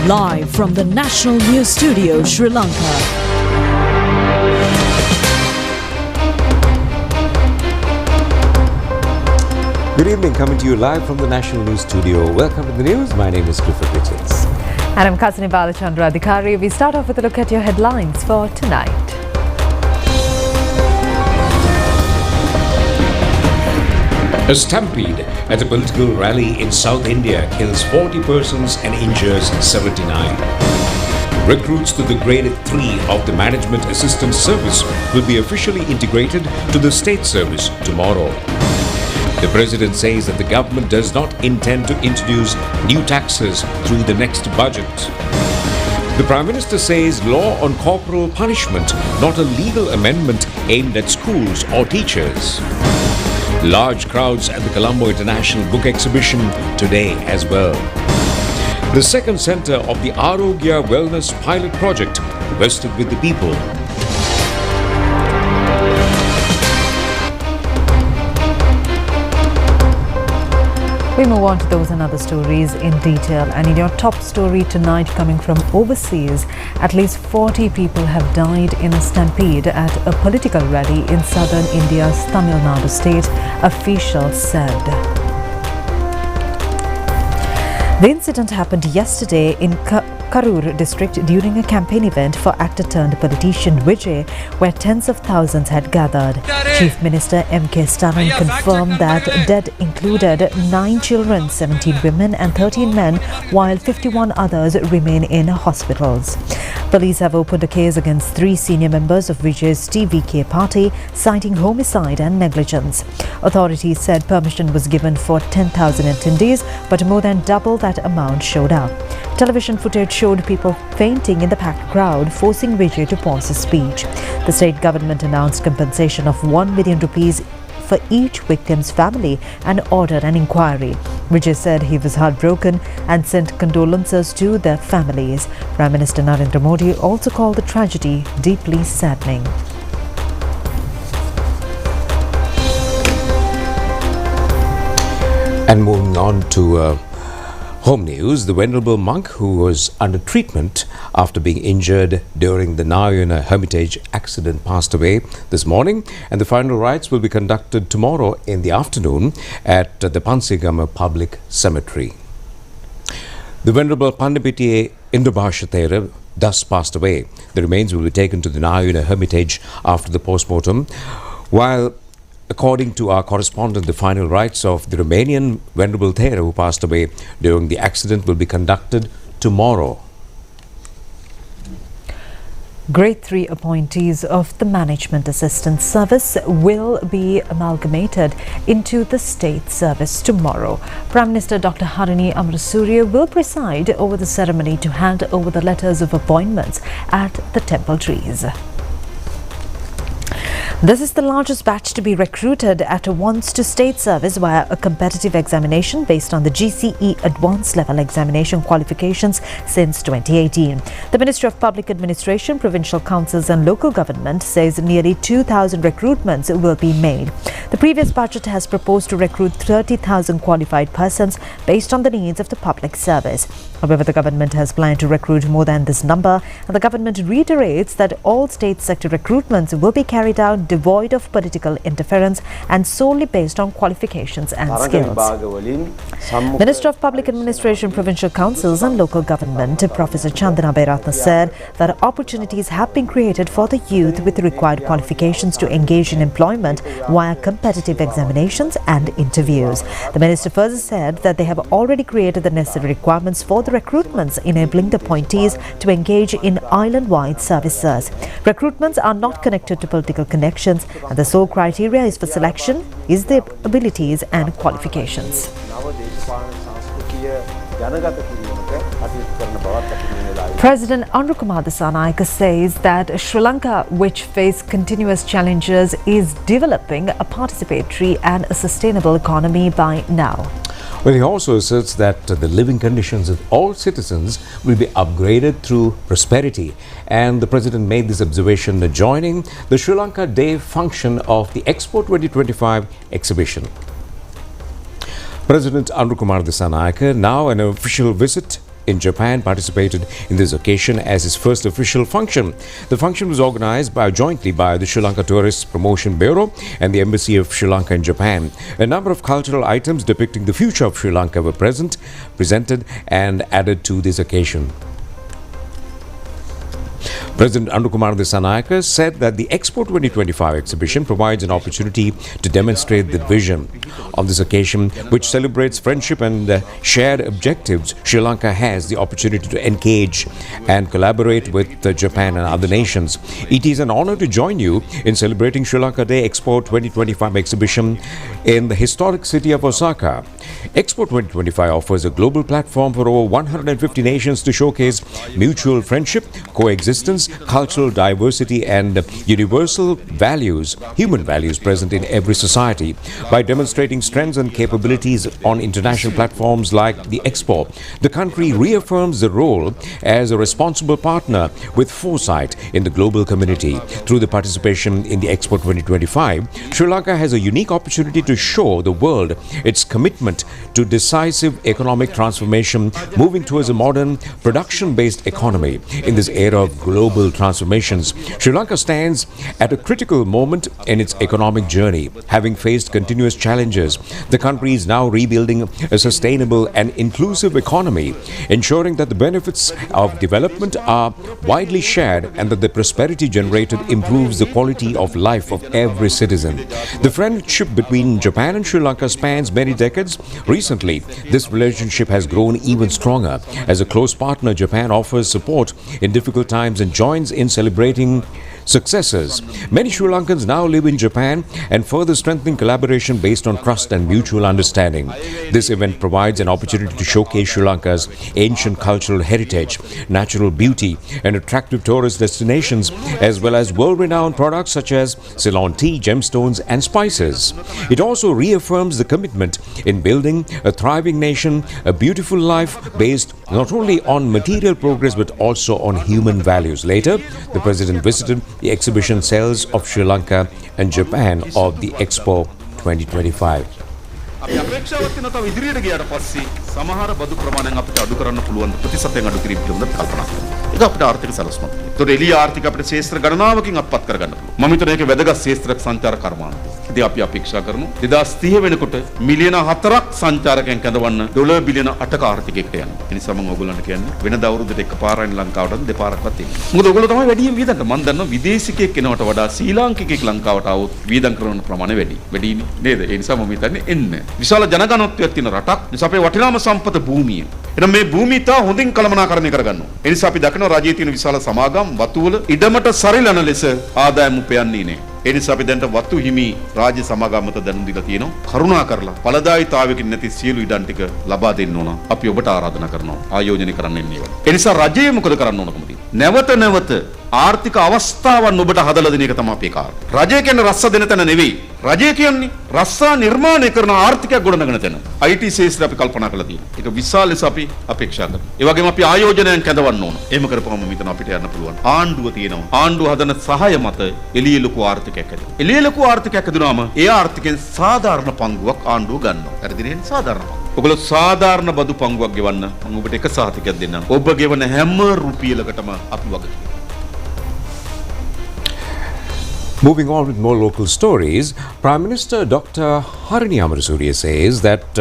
Live from the National News Studio, Sri Lanka. Good evening, coming to you live from the National News Studio. Welcome to the news. My name is Clifford Richards. And I'm Kasini Balachandra Adhikari. We start off with a look at your headlines for tonight. A stampede at a political rally in South India kills 40 persons and injures 79. Recruits to the Grade 3 of the Management Assistance Service will be officially integrated to the state service tomorrow. The President says that the government does not intend to introduce new taxes through the next budget. The Prime Minister says law on corporal punishment, not a legal amendment aimed at schools or teachers. Large crowds at the Colombo International Book Exhibition today as well. The second centre of the Arogya Wellness Pilot Project vested with the people. We move on to those and other stories in detail. And in your top story tonight, coming from overseas, at least 40 people have died in a stampede at a political rally in southern India's Tamil Nadu state, officials said. The incident happened yesterday in Karur district during a campaign event for actor-turned-politician Vijay, where tens of thousands had gathered. Chief Minister M.K. Stalin confirmed that dead included 9 children, 17 women and 13 men, while 51 others remain in hospitals. Police have opened a case against 3 senior members of Vijay's TVK party, citing homicide and negligence. Authorities said permission was given for 10,000 attendees, but more than double that amount showed up. Television footage showed people fainting in the packed crowd, forcing Vijay to pause his speech. The state government announced compensation of 1 million rupees for each victim's family and ordered an inquiry. Vijay said he was heartbroken and sent condolences to their families. Prime Minister Narendra Modi also called the tragedy deeply saddening. And moving on to home news, the venerable monk who was under treatment after being injured during the Narayana Hermitage accident passed away this morning, and the funeral rites will be conducted tomorrow in the afternoon at the Pansigama Public Cemetery. The venerable Pandipitiye Indubhashatera thus passed away. The remains will be taken to the Narayana Hermitage after the post-mortem, while according to our correspondent, the final rites of the Romanian Venerable Thera, who passed away during the accident, will be conducted tomorrow. Grade 3 appointees of the Management Assistance Service will be amalgamated into the state service tomorrow. Prime Minister Dr. Harini Amrasuriya will preside over the ceremony to hand over the letters of appointments at the temple trees. This is the largest batch to be recruited at once to state service via a competitive examination based on the GCE Advanced Level Examination qualifications since 2018. The Ministry of Public Administration, Provincial Councils and Local Government says nearly 2,000 recruitments will be made. The previous budget has proposed to recruit 30,000 qualified persons based on the needs of the public service. However, the government has planned to recruit more than this number, and the government reiterates that all state sector recruitments will be carried out devoid of political interference and solely based on qualifications and skills. Minister of Public Administration, Provincial Councils and Local Government, Professor Chandana Bairatna said that opportunities have been created for the youth with the required qualifications to engage in employment via competitive examinations and interviews. The minister further said that they have already created the necessary requirements for the recruitments, enabling the appointees to engage in island-wide services. Recruitments are not connected to political connections, and the sole criteria is for selection is the abilities and qualifications. President Anurukumar Dissanayake says that Sri Lanka, which faced continuous challenges, is developing a participatory and a sustainable economy by now. Well, he also asserts that the living conditions of all citizens will be upgraded through prosperity. And the President made this observation joining the Sri Lanka Day function of the Expo 2025 exhibition. President Anurukumar Dissanayake, now an official visit in Japan participated in this occasion as his first official function. The function was organized jointly by the Sri Lanka Tourist Promotion Bureau and the Embassy of Sri Lanka in Japan. A number of cultural items depicting the future of Sri Lanka were presented and added to this occasion. President Anukumar Dissanayake said that the Expo 2025 exhibition provides an opportunity to demonstrate the vision. On this occasion, which celebrates friendship and shared objectives, Sri Lanka has the opportunity to engage and collaborate with Japan and other nations. It is an honor to join you in celebrating Sri Lanka Day Expo 2025 exhibition in the historic city of Osaka. Expo 2025 offers a global platform for over 150 nations to showcase mutual friendship, coexistence, cultural diversity and universal values, human values present in every society. By demonstrating strengths and capabilities on international platforms like the Expo, the country reaffirms the role as a responsible partner with foresight in the global community. Through the participation in the Expo 2025, Sri Lanka has a unique opportunity to show the world its commitment to decisive economic transformation, moving towards a modern, production-based economy. In this era of global transformations, Sri Lanka stands at a critical moment in its economic journey. Having faced continuous challenges, the country is now rebuilding a sustainable and inclusive economy, ensuring that the benefits of development are widely shared and that the prosperity generated improves the quality of life of every citizen. The friendship between Japan and Sri Lanka spans many decades. Recently, this relationship has grown even stronger. As a close partner, Japan offers support in difficult times and joins in celebrating successes. Many Sri Lankans now live in Japan and further strengthening collaboration based on trust and mutual understanding. This event provides an opportunity to showcase Sri Lanka's ancient cultural heritage, natural beauty and attractive tourist destinations, as well as world-renowned products such as Ceylon tea, gemstones and spices. It also reaffirms the commitment in building a thriving nation, a beautiful life based not only on material progress but also on human values. Later, the President visited the exhibition cells of Sri Lanka and Japan of the Expo 2025. අපි අපේක්ෂාවක් තියෙනවා තව ඉදිරියට ගියාට පස්සේ සමහර බදු ප්‍රමාණයක් අපිට අඩු කරන්න පුළුවන් ප්‍රතිශතයෙන් අඩු කිරීම පිළිබඳව කල්පනා කරනවා. ඒක අපිට ආර්ථික සලස්මක්. ඒතකොට එළිය ආර්ථික අපිට ශේත්‍ර ගණනාවකින් අත්පත් කරගන්න පුළුවන්. මම හිතනවා ඒකේ වැදගත් ශේත්‍රයක් සංචාර කර්මාන්තය. ඉතින් අපි අපේක්ෂා කරමු 2030 වෙනකොට මිලියන 4ක් සංචාරකයන් කැඳවන්න ඩොලර් බිලියන 8ක ආර්ථිකයකට යනවා. ඒ නිසා මම ඔයගොල්ලන්ට කියන්නේ වෙනද අවුරුද්දට එකපාරයි ලංකාවට දෙපාරක්වත් එන්නේ. මොකද ඔයගොල්ලෝ තමයි වැඩියෙන් වියදම් කරන්නේ. මම දන්නවා විදේශිකයෙක් එනවට වඩා ශ්‍රී ලාංකිකයෙක් ලංකාවට ආවොත් වියදම් කරන ප්‍රමාණය වැඩිනේ නේද? ඒ නිසා මම හිතන්නේ එන්න. විශාල ජනගණත්වයක් තියෙන රටක්. නිසා අපේ වටිනාම සම්පත භූමිය. එහෙනම් මේ භූමිය තා හොඳින් කළමනාකරණය කරගන්න ඕනේ. ඒ නිසා අපි දකිනවා රජයේ තියෙන විශාල සමාගම් වතුවල ඉඩමට සරිලන ලෙස ආදායම් උපයන්නේ නැහැ. ඒ නිසා අපි දැන්ට වතු හිමි රාජ්‍ය සමාගමත දැනුම් දීලා තියෙනවා. කරුණා කරලා ඵලදායීතාවයකින් නැති සියලු ඉඩම් ටික ලබා දෙන්න ඕන. අපි ඔබට ආරාධනා කරනවා. ආයෝජනය කරන්න එන්නේ ඒවා. ඒ නිසා රජය මොකද කරන්න ඕනකම තියෙන්නේ? නැවත ආර්ථික අවස්ථාවන් ඔබට හදලා දෙන එක තමයි අපේ කාර්යය. රජය කියන්නේ රස්ස දෙන තැන නෙවෙයි. රජය කියන්නේ රස්සා නිර්මාණය කරන ආර්ථිකයක් ගොඩනගන තැන. IT ශේෂ්ත්‍රය අපි කල්පනා කරලා තියෙනවා. ඒක විශාල ලෙස අපි අපේක්ෂා කරනවා. ඒ වගේම අපි ආයෝජනයන් කැඳවන්න ඕන. එහෙම කරපුවම මෙතන අපිට යන්න පුළුවන්. ආණ්ඩුව තියෙනවා. ආණ්ඩුව හදන සහාය මත එළිය ලොකු ආර්ථිකයක් ඇති. එළිය ලොකු ආර්ථිකයක් හදුනාම ඒ ආර්ථිකෙන් සාධාරණ පංගුවක් ආණ්ඩුව ගන්නවා. හරිද නේද? සාධාරණ පංගුව. ඔයගොල්ලෝ සාධාරණ බදු පංගුවක් ගෙවන්න මම ඔබට එක සහතිකයක් දෙන්නම්. ඔබ ගෙවන හැම රුපියලකටම අපි වග කියනවා. Moving on with more local stories, Prime Minister Dr. Harini Amarasuriya says that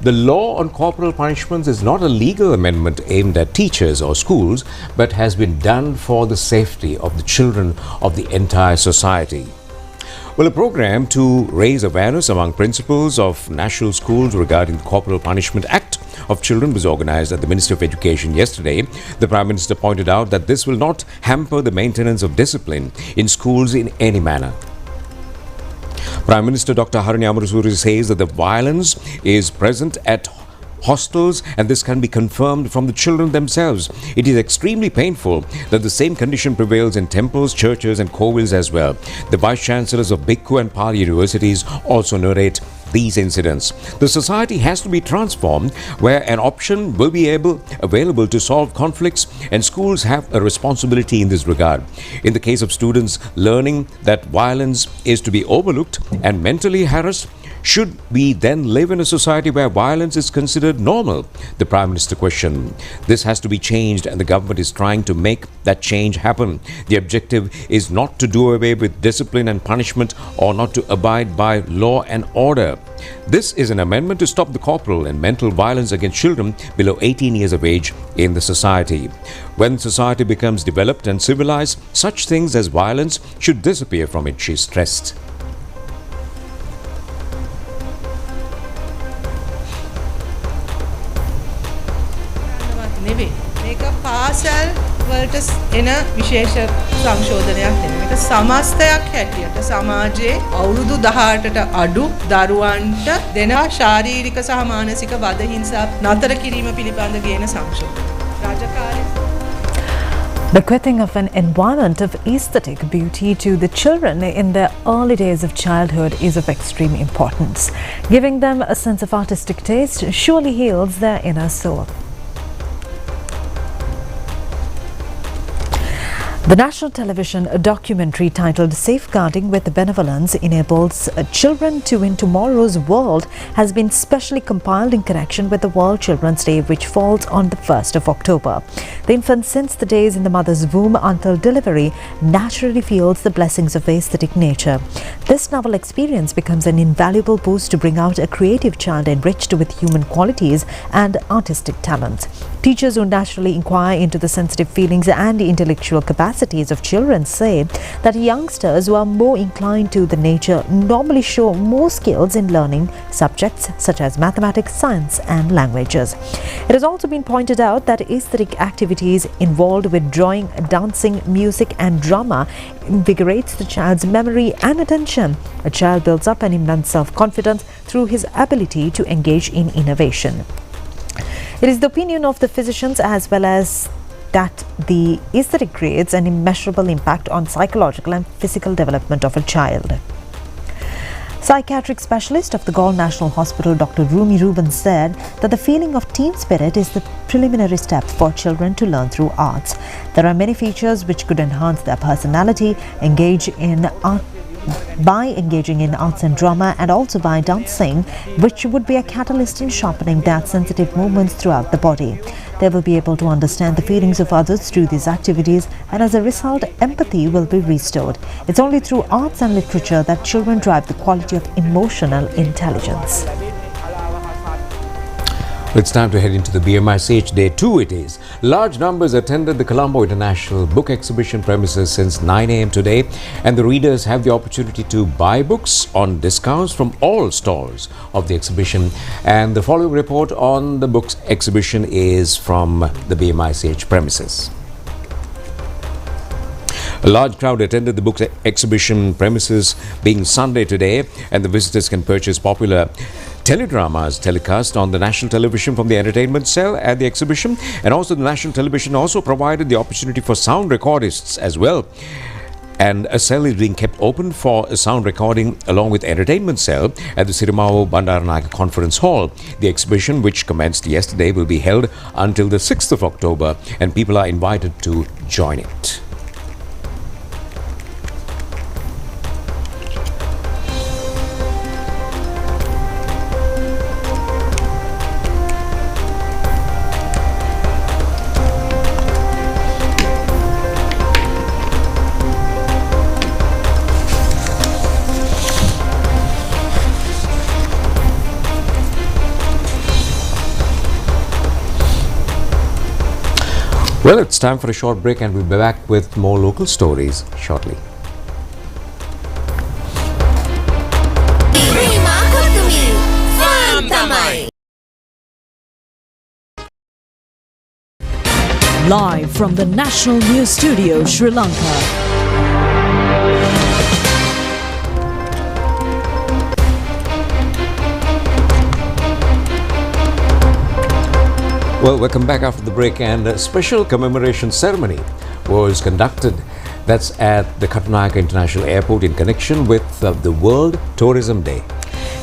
the law on corporal punishments is not a legal amendment aimed at teachers or schools, but has been done for the safety of the children of the entire society. Well, a program to raise awareness among principals of national schools regarding the Corporal Punishment Act of Children was organized at the Ministry of Education yesterday. The Prime Minister pointed out that this will not hamper the maintenance of discipline in schools in any manner. Prime Minister Dr. Harini Amarasuriya says that the violence is present at hostels and this can be confirmed from the children themselves. It is extremely painful that the same condition prevails in temples, churches and kovils as well. The Vice Chancellors of Bhikkhu and Pali universities also narrate these incidents. The society has to be transformed where an option will be available to solve conflicts and schools have a responsibility in this regard. In the case of students learning that violence is to be overlooked and mentally harassed, Should we then live in a society where violence is considered normal? The Prime Minister questioned. This has to be changed, and the government is trying to make that change happen. The objective is not to do away with discipline and punishment or not to abide by law and order. This is an amendment to stop the corporal and mental violence against children below 18 years of age in the society. When society becomes developed and civilized, such things as violence should disappear from it, she stressed. මේක පාසල් වලට එන විශේෂ සංශෝධනයක් නෙමෙයි. මේක සමස්තයක් හැටියට සමාජයේ අවුරුදු 18ට අඩු දරුවන්ට දෙන ශාරීරික සහ මානසික වද හිංසා නතර කිරීම පිළිබඳ ගෙන සංශෝධනය. රාජකාරී Bequeathing of an environment of aesthetic beauty to the children in their early days of childhood is of extreme importance. Giving them a sense of artistic taste surely heals their inner soul. The national television documentary titled Safeguarding with Benevolence Enables Children to Win Tomorrow's World has been specially compiled in connection with the World Children's Day, which falls on the 1st of October. The infant, since the days in the mother's womb until delivery, naturally feels the blessings of aesthetic nature. This novel experience becomes an invaluable boost to bring out a creative child enriched with human qualities and artistic talents. Teachers who naturally inquire into the sensitive feelings and intellectual capacities of children say that youngsters who are more inclined to the nature normally show more skills in learning subjects such as mathematics, science and languages. It has also been pointed out that aesthetic activities involved with drawing, dancing, music and drama invigorates the child's memory and attention. A child builds up an immense self-confidence through his ability to engage in innovation. It is the opinion of the physicians as well as that the aesthetic creates an immeasurable impact on psychological and physical development of a child. Psychiatric specialist of the Galle National Hospital, Dr. Rumi Ruben, said that the feeling of team spirit is the preliminary step for children to learn through arts. There are many features which could enhance their personality, by engaging in arts and drama and also by dancing, which would be a catalyst in sharpening their sensitive movements throughout the body. They will be able to understand the feelings of others through these activities, and as a result, empathy will be restored. It's only through arts and literature that children drive the quality of emotional intelligence. It's time to head into the BMICH Day 2 it is. Large numbers attended the Colombo International Book Exhibition premises since 9 a.m. today, and the readers have the opportunity to buy books on discounts from all stalls of the exhibition. And the following report on the books exhibition is from the BMICH premises. A large crowd attended the books exhibition premises, being Sunday today, and the visitors can purchase popular teledramas telecast on the national television from the entertainment cell at the exhibition. And also the national television also provided the opportunity for sound recordists as well. And a cell is being kept open for a sound recording along with entertainment cell at the Sirimao Bandaranaike Conference Hall. The exhibition, which commenced yesterday, will be held until the 6th of October, and people are invited to join it. Well, it's time for a short break, and we'll be back with more local stories shortly. Live from the National News Studio, Sri Lanka. Well, welcome back after the break, and a special commemoration ceremony was conducted. That's at the ChannelEye International Airport in connection with the World Tourism Day.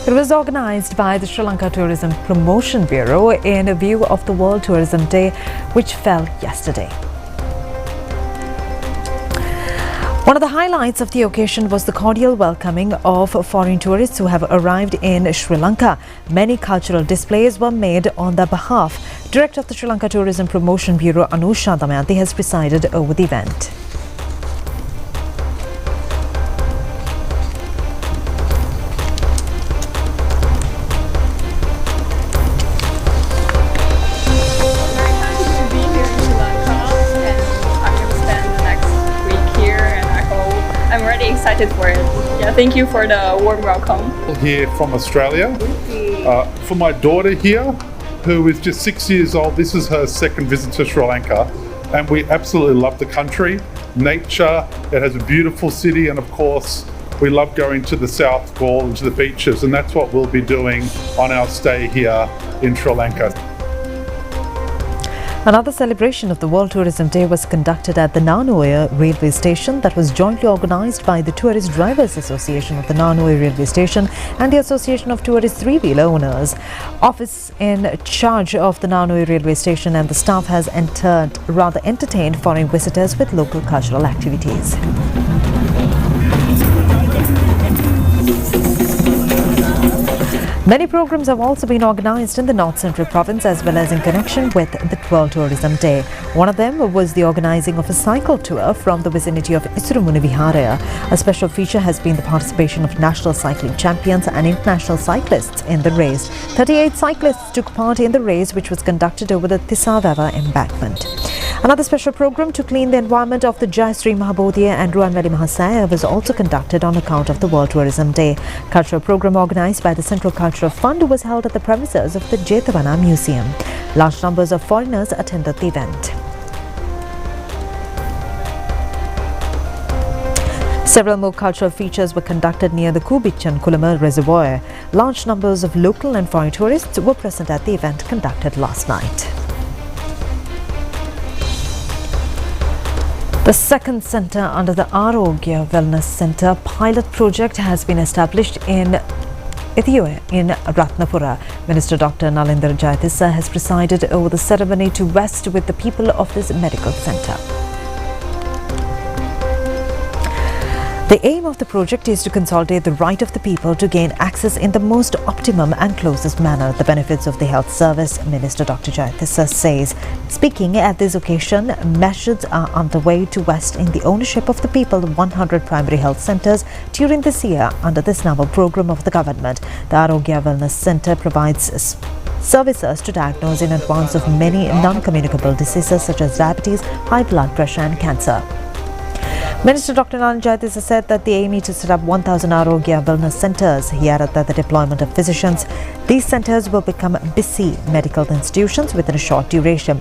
It was organized by the Sri Lanka Tourism Promotion Bureau in view of the World Tourism Day, which fell yesterday. One of the highlights of the occasion was the cordial welcoming of foreign tourists who have arrived in Sri Lanka. Many cultural displays were made on their behalf. Director of the Sri Lanka Tourism Promotion Bureau, Anusha Damayanti, has presided over the event. Excited for it. Yeah, thank you for the warm welcome. Here from Australia. For my daughter here, who is just 6 years old, this is her second visit to Sri Lanka, and we absolutely love the country, nature. It has a beautiful city, and of course, we love going to the South Wall and to the beaches, and that's what we'll be doing on our stay here in Sri Lanka. Another celebration of the World Tourism Day was conducted at the Nanoya railway station that was jointly organised by the Tourist Drivers Association of the Nanoya railway station and the Association of Tourist Three-Wheeler Owners. Office in charge of the Nanoya railway station and the staff has entertained foreign visitors with local cultural activities. Many programs have also been organised in the North Central Province as well as in connection with the World Tourism Day. One of them was the organising of a cycle tour from the vicinity of Isurumuni Viharaya. A special feature has been the participation of national cycling champions and international cyclists in the race. 38 cyclists took part in the race, which was conducted over the Tisavava embankment. Another special program to clean the environment of the Jayasri Mahabodhiya and Ruanveli Mahasaya was also conducted on account of the World Tourism Day. Cultural program organised by the Central Cultural Fund was held at the premises of the Jetavana Museum. Large numbers of foreigners attended the event. Several more cultural features were conducted near the Kubichan Kulamal Reservoir. Large numbers of local and foreign tourists were present at the event conducted last night. The second centre under the Arogya Wellness Centre pilot project has been established in Ethiopia in Ratnapura. Minister Dr. Nalendra Jayatissa has presided over the ceremony to vest with the people of this medical centre. The aim of the project is to consolidate the right of the people to gain access in the most optimum and closest manner. The benefits of the health service, Minister Dr. Jayatissa says. Speaking at this occasion, measures are underway to vest in the ownership of the people 100 primary health centres during this year under this novel programme of the government. The Arogya Wellness Centre provides services to diagnose in advance of many non-communicable diseases such as diabetes, high blood pressure and cancer. Minister Dr. Nalendra Jayatissa said that the aim is to set up 1,000 Arogya Wellness Centres. He added that the deployment of physicians, these centres will become busy medical institutions within a short duration.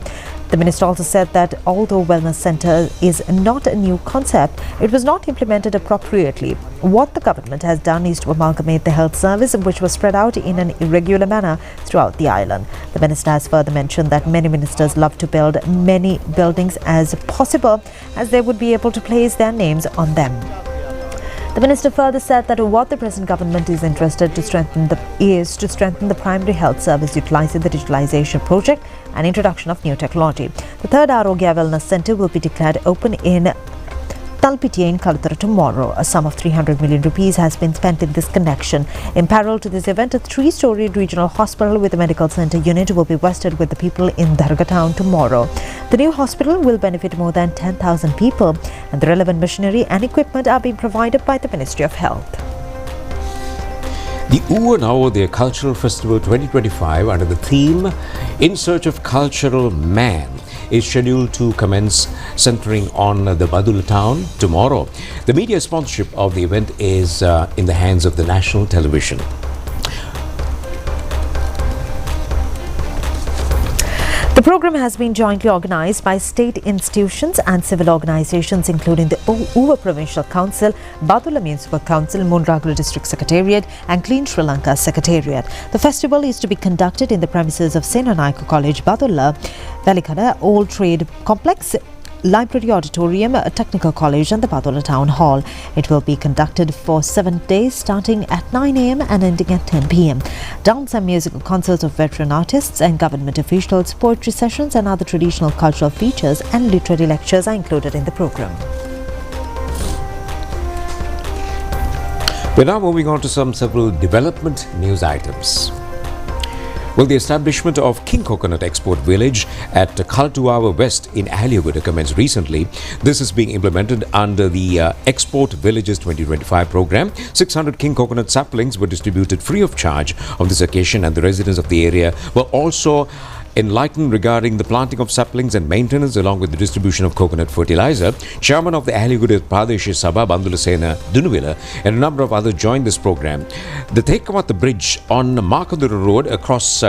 The minister also said that although wellness centre is not a new concept, it was not implemented appropriately. What the government has done is to amalgamate the health service, which was spread out in an irregular manner throughout the island. The minister has further mentioned that many ministers love to build many buildings as possible, as they would be able to place their names on them. The minister further said that what the present government is interested to strengthen the primary health service utilizing the digitalization project and introduction of new technology. The third Arogya Wellness Centre will be declared open in Talpitiya in Kalathura tomorrow. A sum of 300 million rupees has been spent in this connection. In parallel to this event, a 3-storey regional hospital with a medical centre unit will be vested with the people in Dharga town tomorrow. The new hospital will benefit more than 10,000 people, and the relevant machinery and equipment are being provided by the Ministry of Health. The Navodaya Cultural Festival 2025 under the theme In Search of Cultural Man is scheduled to commence centering on the Badula town tomorrow. The media sponsorship of the event is in the hands of the national television. The program has been jointly organised by state institutions and civil organisations including the Uva Provincial Council, Badula Municipal Council, Munragula District Secretariat and Clean Sri Lanka Secretariat. The festival is to be conducted in the premises of Senanayake College, Badula, Velikada, Old Trade Complex, Library Auditorium, Technical College and the Badula Town Hall. It will be conducted for 7 days starting at 9 a.m. and ending at 10 p.m. Dance and musical concerts of veteran artists and government officials, poetry sessions and other traditional cultural features and literary lectures are included in the program. We're now moving on to several development news items. Well, the establishment of King Coconut Export Village at Kalatuawa West in Aliaguda commenced recently. This is being implemented under the Export Villages 2025 program. 600 King Coconut saplings were distributed free of charge on this occasion, and the residents of the area were also enlightened regarding the planting of saplings and maintenance along with the distribution of coconut fertilizer. Chairman of the Aliaguda Pradesh Sabha Bandulasena Dunuvila and a number of others joined this program. The Thekkamatha Bridge on Makadura Road across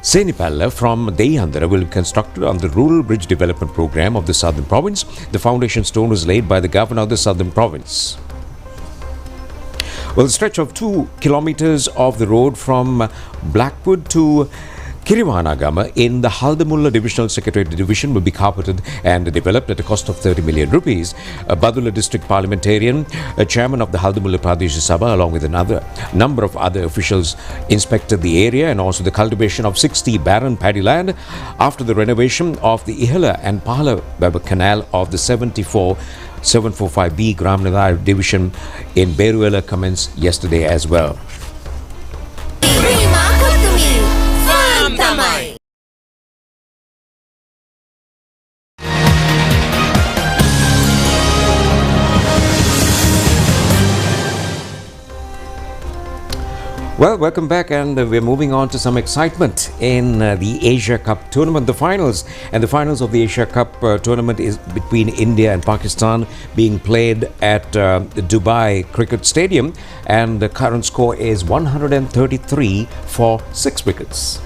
Senipalla from Deyandara will be constructed on the Rural Bridge Development Program of the Southern Province. The foundation stone was laid by the Governor of the Southern Province. Well, the stretch of 2 kilometers of the road from Blackwood to Kirivanagama in the Haldamulla Divisional Secretariat Division will be carpeted and developed at a cost of 30 million rupees. A Badula District Parliamentarian, a chairman of the Haldamulla Pradesh Sabha, along with another number of other officials, inspected the area and also the cultivation of 60 barren paddy land after the renovation of the Ihala and Pahala Baba Canal of the 745B Gramnadar Division in Beruela commenced yesterday as well. Well, welcome back, and we're moving on to some excitement in the Asia Cup tournament, the finals. And the finals of the Asia Cup tournament is between India and Pakistan, being played at the Dubai Cricket Stadium, and the current score is 133 for 6 wickets.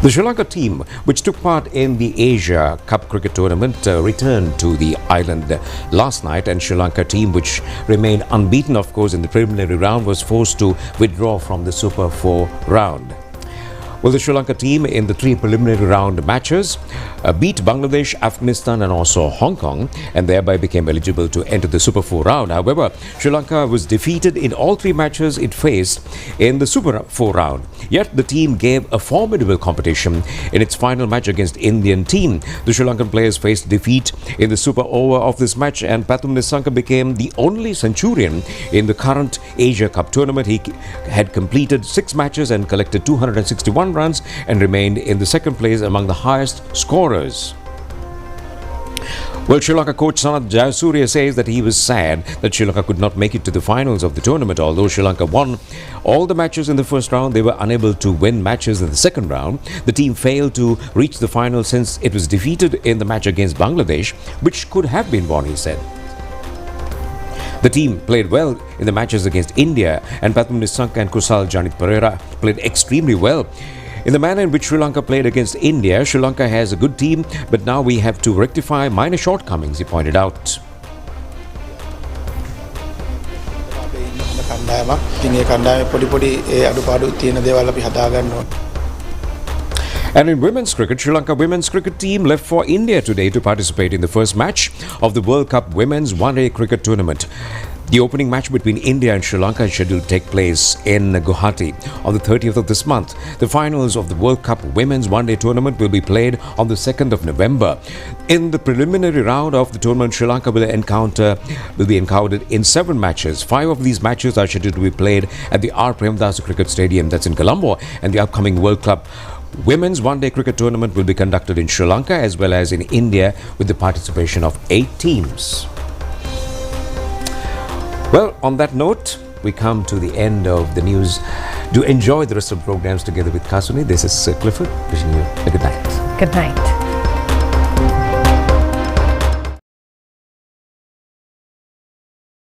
The Sri Lanka team, which took part in the Asia Cup cricket tournament, returned to the island last night, and Sri Lanka team, which remained unbeaten, of course, in the preliminary round, was forced to withdraw from the Super 4 round. Well, the Sri Lanka team in the 3 preliminary round matches beat Bangladesh, Afghanistan and also Hong Kong, and thereby became eligible to enter the Super 4 round. However, Sri Lanka was defeated in all 3 matches it faced in the Super 4 round. Yet the team gave a formidable competition in its final match against Indian team. The Sri Lankan players faced defeat in the super over of this match, and Pathum Nissanka became the only centurion in the current Asia Cup tournament. He had completed 6 matches and collected 261 runs and remained in the second place among the highest scorers. Well, Sri Lanka coach Sanath Jayasuriya says that he was sad that Sri Lanka could not make it to the finals of the tournament. Although Sri Lanka won all the matches in the first round, they were unable to win matches in the second round. The team failed to reach the final since it was defeated in the match against Bangladesh, which could have been won, he said. The team played well in the matches against India, and Pathum Nissanka and Kusal Janit Pereira played extremely well. In the manner in which Sri Lanka played against India, Sri Lanka has a good team, but now we have to rectify minor shortcomings, he pointed out. And in women's cricket, Sri Lanka women's cricket team left for India today to participate in the first match of the World Cup Women's One-Day Cricket Tournament. The opening match between India and Sri Lanka is scheduled to take place in Guwahati on the 30th of this month. The finals of the World Cup Women's One-Day Tournament will be played on the 2nd of November. In the preliminary round of the tournament, Sri Lanka will be encountered in 7 matches. 5 of these matches are scheduled to be played at the R. Premdas Cricket Stadium, that's in Colombo, and the upcoming World Cup Women's One-Day Cricket Tournament will be conducted in Sri Lanka as well as in India with the participation of 8 teams. Well, on that note, we come to the end of the news. Do enjoy the rest of the programs together with Kasuni. This is Clifford wishing you a good night. Good night.